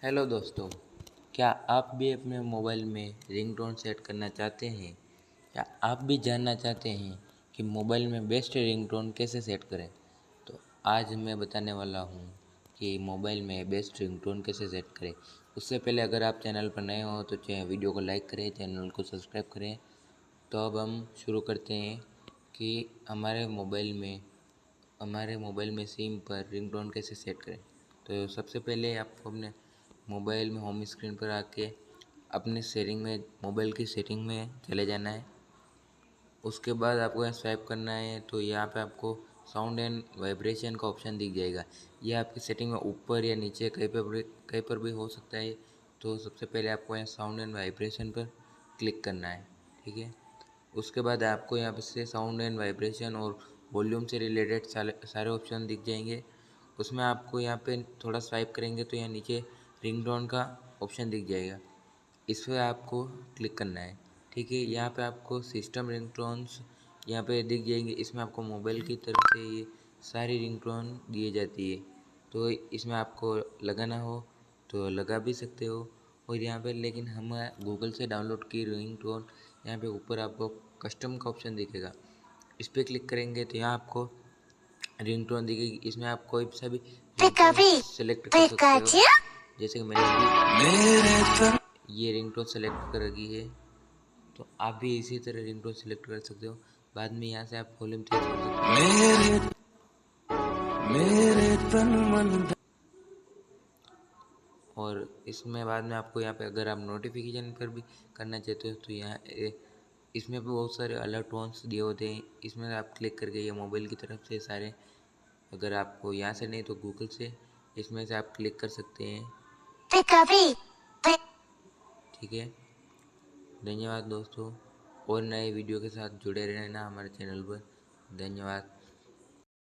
Hello दोस्तों, क्या आप भी अपने मोबाइल में रिंगटोन सेट करना चाहते हैं? या आप भी जानना चाहते हैं कि मोबाइल में बेस्ट रिंगटोन कैसे सेट करें? तो आज मैं बताने वाला हूँ कि मोबाइल में बेस्ट रिंगटोन कैसे सेट करें। उससे पहले अगर आप चैनल पर नए हो तो वीडियो को लाइक करें, चैनल को सब्सक्राइब करें। तो अब हम शुरू करते हैं कि हमारे मोबाइल में सिम पर रिंगटोन कैसे सेट करें। तो सबसे पहले आपको अपने मोबाइल में होम स्क्रीन पर आके अपने मोबाइल की सेटिंग में चले जाना है। उसके बाद आपको यहाँ स्वाइप करना है तो यहाँ पे आपको साउंड एंड वाइब्रेशन का ऑप्शन दिख जाएगा। यह आपकी सेटिंग में ऊपर या नीचे कहीं पर भी हो सकता है। तो सबसे पहले आपको यहाँ साउंड एंड वाइब्रेशन पर क्लिक करना है, ठीक है। उसके बाद आपको यहाँ पे से साउंड एंड वाइब्रेशन और वॉल्यूम से रिलेटेड सारे ऑप्शन दिख जाएंगे। उसमें आपको यहाँ पे थोड़ा स्वाइप करेंगे तो यहाँ नीचे रिंगटोन का ऑप्शन दिख जाएगा। इस पर आपको क्लिक करना है, ठीक है। यहाँ पे आपको सिस्टम रिंगटोन्स यहाँ पे दिख जाएंगे। इसमें आपको मोबाइल की तरफ से ये सारी रिंगटोन दी जाती है। तो इसमें आपको लगाना हो तो लगा भी सकते हो। और यहाँ पे लेकिन हम गूगल से डाउनलोड की रिंगटोन, यहाँ पे ऊपर आपको कस्टम का ऑप्शन दिखेगा। इस पर क्लिक करेंगे तो यहाँ आपको रिंगटोन दिखेगी। इसमें आप कोई सा भी रिंगटोन सेलेक्ट कर सकते हो। जैसे कि मैंने अभी ये रिंगटोन सेलेक्ट कर रखी है, तो आप भी इसी तरह रिंगटोन सेलेक्ट कर सकते हो। बाद में यहाँ से आप वॉल्यूम चेंज कर सकते हो। मेरे तन मन और इसमें बाद में आपको यहाँ पे अगर आप नोटिफिकेशन पर भी करना चाहते हो तो यहाँ इसमें भी बहुत सारे अलर्ट टोन्स दिए होते हैं। इसमें आप क्लिक करके ये मोबाइल की तरफ से सारे, अगर आपको यहाँ से नहीं तो गूगल से इसमें से आप क्लिक कर सकते हैं, ठीक है। धन्यवाद दोस्तों, और नए वीडियो के साथ जुड़े रहना हमारे चैनल पर। धन्यवाद।